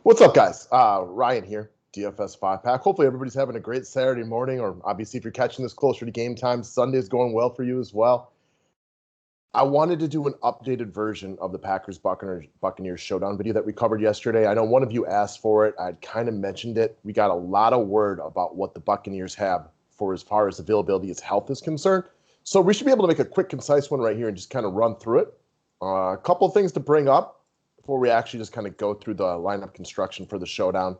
What's up, guys? Ryan here, DFS 5-Pack. Hopefully everybody's having a great Saturday morning, or obviously if you're catching this closer to game time, Sunday's going well for you as well. I wanted to do an updated version of the Packers-Buccaneers Showdown video that we covered yesterday. I know one of you asked for it. I'd kind of mentioned it. We got a lot of word about what the Buccaneers have for as far as availability as health is concerned. So we should be able to make a quick, concise one right here and just kind of run through it. A couple of things to bring up before we actually just kind of go through the lineup construction for the Showdown.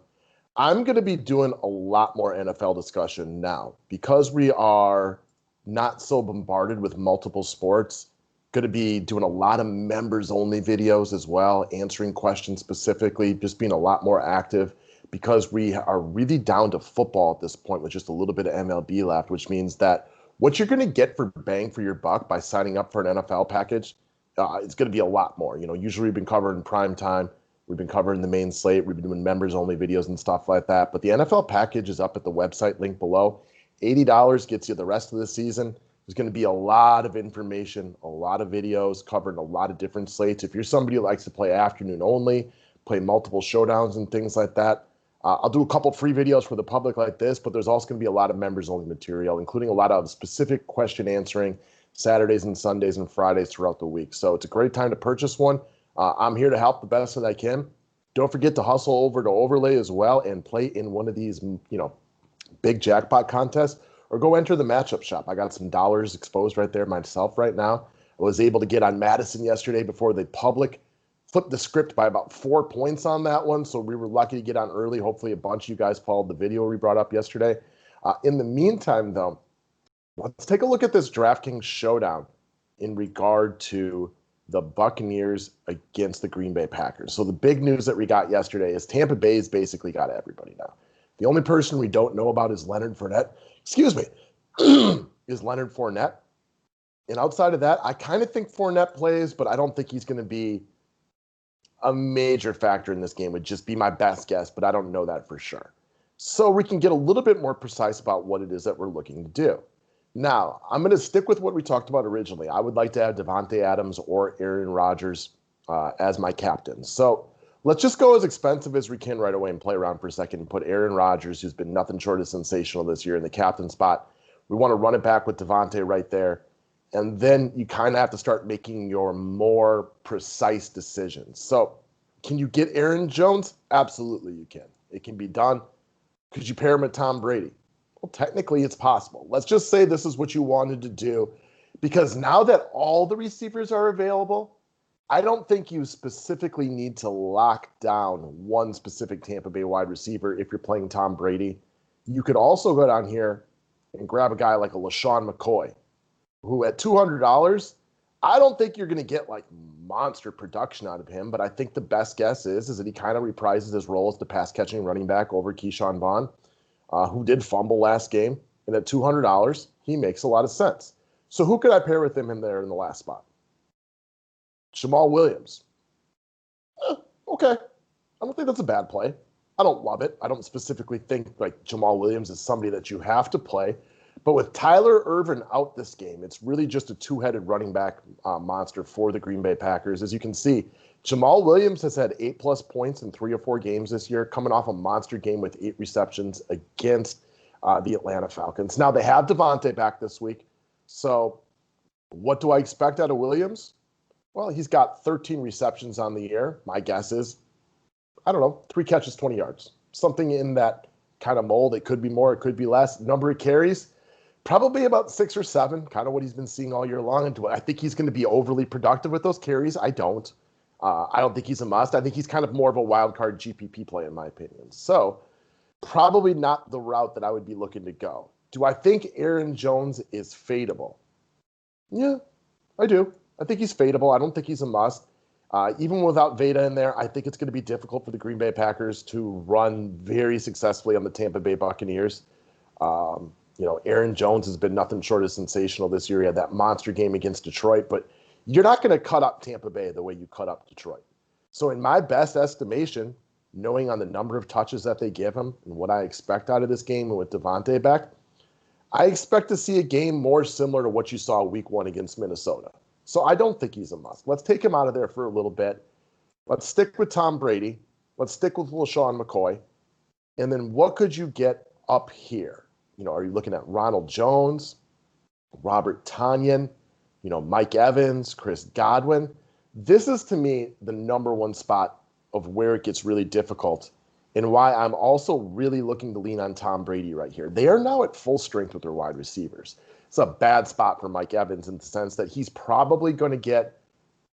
I'm going to be doing a lot more NFL discussion now because we are not so bombarded with multiple sports. Going to be doing a lot of members-only videos as well, answering questions specifically, just being a lot more active because we are really down to football at this point with just a little bit of MLB left, which means that what you're going to get for bang for your buck by signing up for an NFL package, it's going to be a lot more. You know, usually we've been covering prime time. We've been covering the main slate. We've been doing members-only videos and stuff like that. But the NFL package is up at the website link below. $80 gets you the rest of the season. There's going to be a lot of information, a lot of videos covering a lot of different slates. If you're somebody who likes to play afternoon only, play multiple showdowns and things like that, I'll do a couple free videos for the public like this, but there's also going to be a lot of members-only material, including a lot of specific question answering Saturdays and Sundays and Fridays throughout the week. So it's a great time to purchase one. I'm here to help the best that I can. Don't forget to hustle over to Overlay as well and play in one of these, big jackpot contests, or go enter the matchup shop. I got some dollars exposed right there myself right now. I was able to get on Madison yesterday before the public flipped the script by about 4 points on that one. So we were lucky to get on early. Hopefully a bunch of you guys followed the video we brought up yesterday. In the meantime, though, let's take a look at this DraftKings Showdown in regard to the Buccaneers against the Green Bay Packers. So the big news that we got yesterday is Tampa Bay's basically got everybody now. The only person we don't know about is Leonard Fournette. Is Leonard Fournette. And outside of that, I kind of think Fournette plays, but I don't think he's going to be a major factor in this game. Would just be my best guess, but I don't know that for sure. So we can get a little bit more precise about what it is that we're looking to do. Now, I'm going to stick with what we talked about originally. I would like to have Davante Adams or Aaron Rodgers as my captain. So let's just go as expensive as we can right away and play around for a second and put Aaron Rodgers, who's been nothing short of sensational this year, in the captain spot. We want to run it back with Davante right there. And then you kind of have to start making your more precise decisions. So can you get Aaron Jones? Absolutely you can. It can be done. Could you pair him with Tom Brady? Well, technically it's possible. Let's just say this is what you wanted to do, because now that all the receivers are available, I don't think you specifically need to lock down one specific Tampa Bay wide receiver if you're playing Tom Brady. You could also go down here and grab a guy like a LaShawn McCoy, who at $200, I don't think you're going to get like monster production out of him, but I think the best guess is that he kind of reprises his role as the pass-catching running back over Keyshawn Vaughn, who did fumble last game. And at $200, he makes a lot of sense. So who could I pair with him in there in the last spot? Jamal Williams. Okay. I don't think that's a bad play. I don't love it. I don't specifically think like Jamal Williams is somebody that you have to play. But with Tyler Ervin out this game, it's really just a two-headed running back monster for the Green Bay Packers. As you can see, Jamal Williams has had 8+ points in 3 or 4 games this year, coming off a monster game with 8 receptions against the Atlanta Falcons. Now, they have Davante back this week. So what do I expect out of Williams? Well, he's got 13 receptions on the year. My guess is, 3 catches, 20 yards. Something in that kind of mold. It could be more, it could be less. Number of carries, probably about 6 or 7, kind of what he's been seeing all year long. And do I think he's going to be overly productive with those carries? I don't. I don't think he's a must. I think he's kind of more of a wild card GPP play, in my opinion. So probably not the route that I would be looking to go. Do I think Aaron Jones is fadeable? Yeah, I do. I think he's fadeable. I don't think he's a must. Even without Veda in there, I think it's going to be difficult for the Green Bay Packers to run very successfully on the Tampa Bay Buccaneers. Aaron Jones has been nothing short of sensational this year. He had that monster game against Detroit, but you're not going to cut up Tampa Bay the way you cut up Detroit. So in my best estimation, knowing on the number of touches that they give him and what I expect out of this game and with Davante back, I expect to see a game more similar to what you saw week 1 against Minnesota. So I don't think he's a must. Let's take him out of there for a little bit. Let's stick with Tom Brady. Let's stick with LaShawn McCoy. And then what could you get up here? Are you looking at Ronald Jones, Robert Tanyan, Mike Evans, Chris Godwin? This is, to me, the number one spot of where it gets really difficult and why I'm also really looking to lean on Tom Brady right here. They are now at full strength with their wide receivers. It's a bad spot for Mike Evans in the sense that he's probably going to get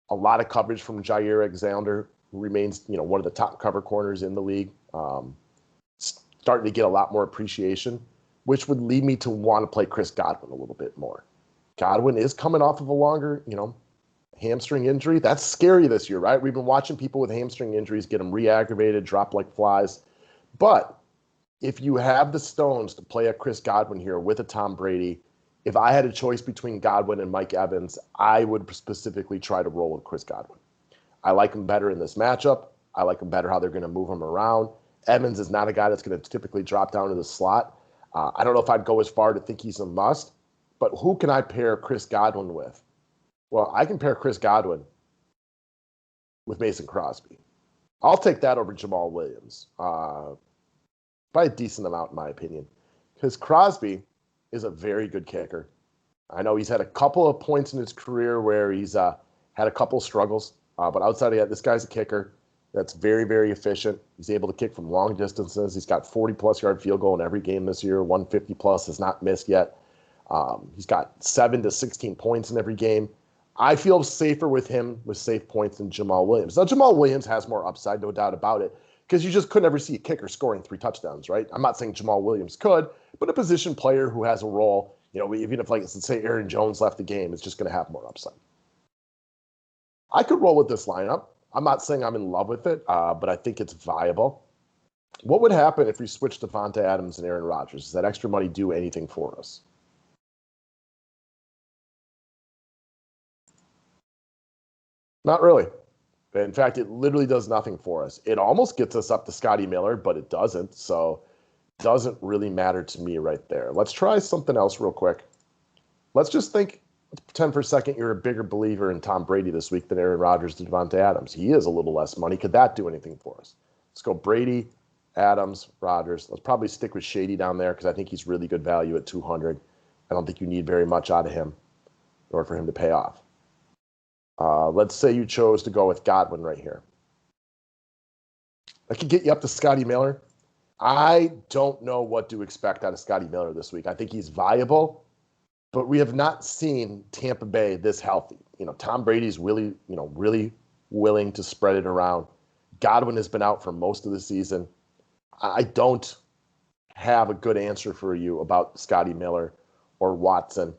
a lot of coverage from Jair Alexander, who remains, one of the top cover corners in the league. Starting to get a lot more appreciation, which would lead me to want to play Chris Godwin a little bit more. Godwin is coming off of a longer, hamstring injury. That's scary this year, right? We've been watching people with hamstring injuries get them re-aggravated, drop like flies. But if you have the stones to play a Chris Godwin here with a Tom Brady, if I had a choice between Godwin and Mike Evans, I would specifically try to roll with Chris Godwin. I like him better in this matchup. I like him better how they're going to move him around. Evans is not a guy that's going to typically drop down to the slot. I don't know if I'd go as far to think he's a must, but who can I pair Chris Godwin with? Well, I can pair Chris Godwin with Mason Crosby. I'll take that over Jamal Williams by a decent amount, in my opinion, because Crosby is a very good kicker. I know he's had a couple of points in his career where he's had a couple of struggles, but outside of that, this guy's a kicker that's very, very efficient. He's able to kick from long distances. He's got 40-plus yard field goal in every game this year. 150-plus has not missed yet. He's got 7 to 16 points in every game. I feel safer with him with safe points than Jamal Williams. Now, Jamal Williams has more upside, no doubt about it, because you just could never see a kicker scoring 3 touchdowns, right? I'm not saying Jamal Williams could, but a position player who has a role, even if, like, let's say Aaron Jones left the game, is just going to have more upside. I could roll with this lineup. I'm not saying I'm in love with it, but I think it's viable. What would happen if we switched to Davante Adams and Aaron Rodgers? Does that extra money do anything for us? Not really. In fact, it literally does nothing for us. It almost gets us up to Scotty Miller, but it doesn't. So it doesn't really matter to me right there. Let's try something else real quick. Let's pretend for a second you're a bigger believer in Tom Brady this week than Aaron Rodgers to Davante Adams. He is a little less money. Could that do anything for us? Let's go Brady, Adams, Rodgers. Let's probably stick with Shady down there because I think he's really good value at 200. I don't think you need very much out of him in order for him to pay off. Let's say you chose to go with Godwin right here. That could get you up to Scotty Miller. I don't know what to expect out of Scotty Miller this week. I think he's viable, but we have not seen Tampa Bay this healthy. Tom Brady's really willing to spread it around. Godwin has been out for most of the season. I don't have a good answer for you about Scotty Miller or Watson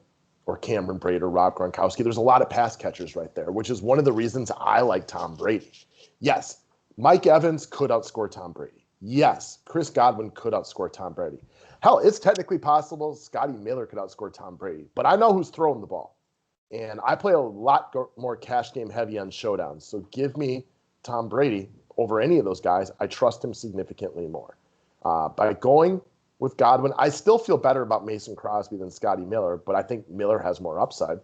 or Cameron Brate or Rob Gronkowski. There's a lot of pass catchers right there, which is one of the reasons I like Tom Brady. Yes, Mike Evans could outscore Tom Brady. Yes, Chris Godwin could outscore Tom Brady. Hell, it's technically possible Scotty Miller could outscore Tom Brady, but I know who's throwing the ball. And I play a lot more cash game heavy on Showdown. So give me Tom Brady over any of those guys. I trust him significantly more. By going with Godwin, I still feel better about Mason Crosby than Scotty Miller, but I think Miller has more upside.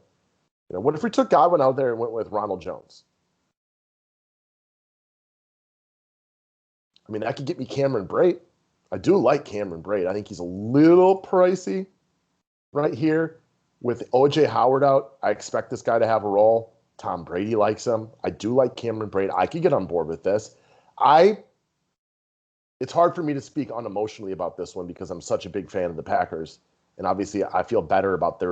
What if we took Godwin out there and went with Ronald Jones? I mean, that could get me Cameron Brate. I do like Cameron Brate. I think he's a little pricey right here. With O.J. Howard out, I expect this guy to have a role. Tom Brady likes him. I do like Cameron Brate. I could get on board with this. It's hard for me to speak unemotionally about this one because I'm such a big fan of the Packers. And obviously, I feel better about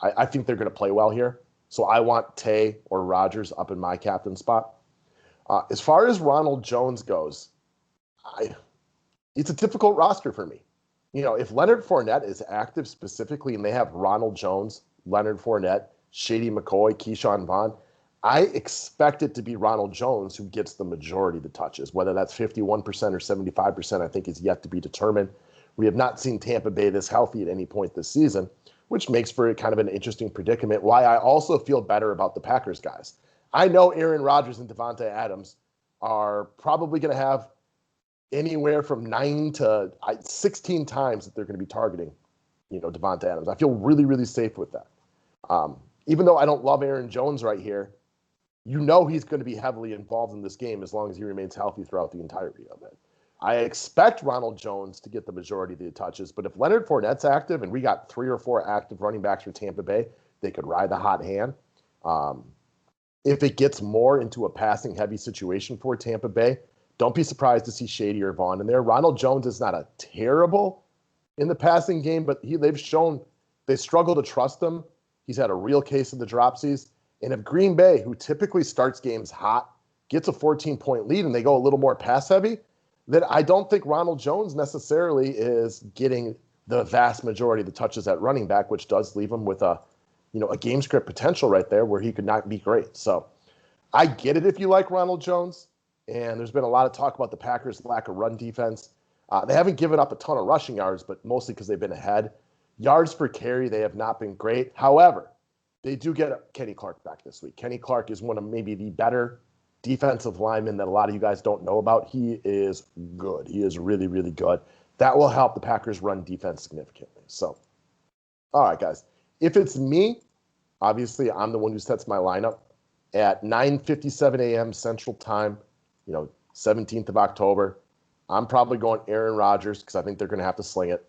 I think they're going to play well here. So I want Tay or Rodgers up in my captain spot. As far as Ronald Jones goes, it's a difficult roster for me. If Leonard Fournette is active specifically and they have Ronald Jones, Leonard Fournette, Shady McCoy, Keyshawn Vaughn, I expect it to be Ronald Jones who gets the majority of the touches. Whether that's 51% or 75%, I think is yet to be determined. We have not seen Tampa Bay this healthy at any point this season, which makes for kind of an interesting predicament. Why I also feel better about the Packers guys. I know Aaron Rodgers and Davante Adams are probably going to have anywhere from 9 to 16 times that they're going to be targeting, Davante Adams. I feel really, really safe with that. Even though I don't love Aaron Jones right here, you know he's going to be heavily involved in this game as long as he remains healthy throughout the entirety of it. I expect Ronald Jones to get the majority of the touches, but if Leonard Fournette's active and we got 3 or 4 active running backs for Tampa Bay, they could ride the hot hand. If it gets more into a passing-heavy situation for Tampa Bay, don't be surprised to see Shady or Vaughn in there. Ronald Jones is not a terrible in the passing game, but they've shown they struggle to trust him. He's had a real case of the dropsies. And if Green Bay, who typically starts games hot, gets a 14-point lead and they go a little more pass-heavy, then I don't think Ronald Jones necessarily is getting the vast majority of the touches at running back, which does leave him with a game script potential right there where he could not be great. So I get it if you like Ronald Jones. And there's been a lot of talk about the Packers' lack of run defense. They haven't given up a ton of rushing yards, but mostly because they've been ahead. Yards per carry, they have not been great. However, they do get Kenny Clark back this week. Kenny Clark is one of maybe the better defensive linemen that a lot of you guys don't know about. He is good. He is really, really good. That will help the Packers run defense significantly. So, all right, guys. If it's me, obviously I'm the one who sets my lineup at 9:57 a.m. Central Time, 17th of October. I'm probably going Aaron Rodgers because I think they're going to have to sling it.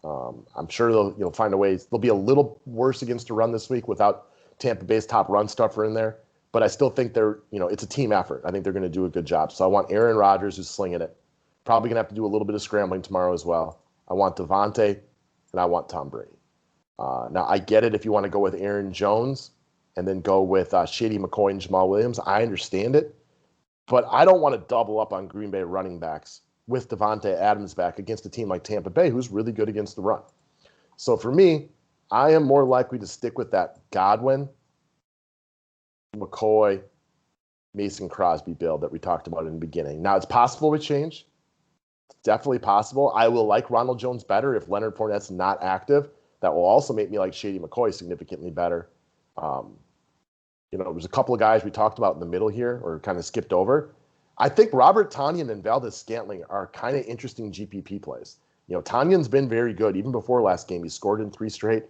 I'm sure they'll find a way. They'll be a little worse against the run this week without Tampa Bay's top run stuffer in there. But I still think it's a team effort. I think they're going to do a good job. So I want Aaron Rodgers who's slinging it. Probably going to have to do a little bit of scrambling tomorrow as well. I want Devontae and I want Tom Brady. Now, I get it if you want to go with Aaron Jones and then go with Shady McCoy and Jamal Williams. I understand it. But I don't want to double up on Green Bay running backs with Devontae Adams back against a team like Tampa Bay, who's really good against the run. So for me, I am more likely to stick with that Godwin, McCoy, Mason Crosby build that we talked about in the beginning. Now, it's possible with change. It's definitely possible. I will like Ronald Jones better if Leonard Fournette's not active. That will also make me like Shady McCoy significantly better. There's a couple of guys we talked about in the middle here or kind of skipped over. I think Robert Tanyan and Valdis Scantling are kind of interesting GPP plays. Tanyan's been very good. Even before last game, he scored in 3 straight.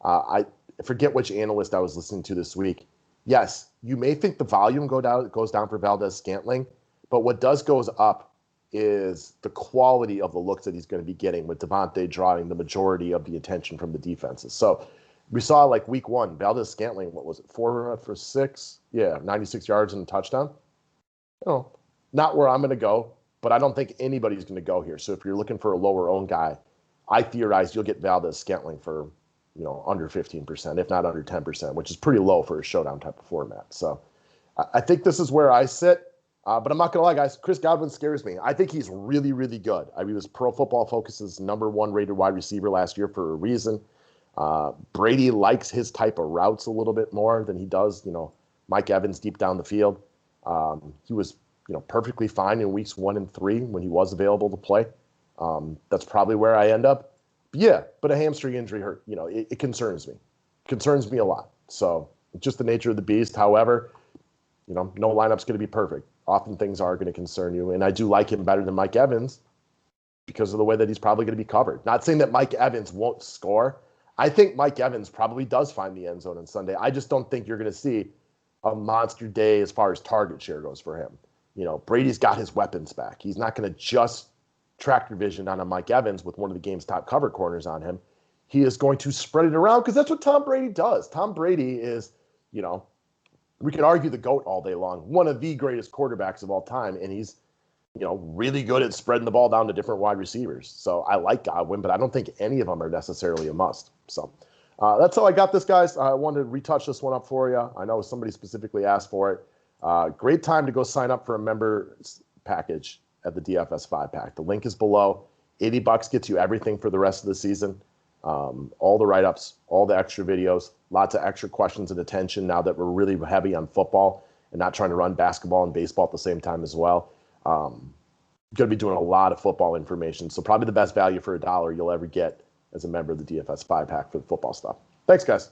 I forget which analyst I was listening to this week. Yes, you may think the volume goes down for Valdis Scantling, but what goes up is the quality of the looks that he's going to be getting with Devontae drawing the majority of the attention from the defenses. So we saw like week 1, Valdis Scantling, 4 for 6? Yeah, 96 yards and a touchdown. Not where I'm going to go, but I don't think anybody's going to go here. So if you're looking for a lower owned guy, I theorize you'll get Valdis Scantling for, under 15%, if not under 10%, which is pretty low for a showdown type of format. So I think this is where I sit. But I'm not going to lie, guys. Chris Godwin scares me. I think he's really, really good. He was Pro Football Focus's #1 rated wide receiver last year for a reason. Brady likes his type of routes a little bit more than he does, Mike Evans deep down the field. He was, perfectly fine in weeks 1 and 3 when he was available to play. That's probably where I end up. But a hamstring injury hurt. It concerns me. It concerns me a lot. So just the nature of the beast. However, no lineup's going to be perfect. Often things are going to concern you. And I do like him better than Mike Evans because of the way that he's probably going to be covered. Not saying that Mike Evans won't score. I think Mike Evans probably does find the end zone on Sunday. I just don't think you're going to see a monster day as far as target share goes for him. Brady's got his weapons back. He's not going to just tractor vision on a Mike Evans with one of the game's top cover corners on him. He is going to spread it around because that's what Tom Brady does. Tom Brady is, we could argue the GOAT all day long, one of the greatest quarterbacks of all time, and he's, really good at spreading the ball down to different wide receivers. So I like Godwin, but I don't think any of them are necessarily a must. So that's how I got this, guys. I wanted to retouch this one up for you. I know somebody specifically asked for it. Great time to go sign up for a member package at the DFS 5-pack. The link is below. $80 gets you everything for the rest of the season. All the write-ups, all the extra videos, lots of extra questions and attention now that we're really heavy on football and not trying to run basketball and baseball at the same time as well. Going to be doing a lot of football information. So probably the best value for $1 you'll ever get as a member of the DFS 5-pack for the football stuff. Thanks, guys.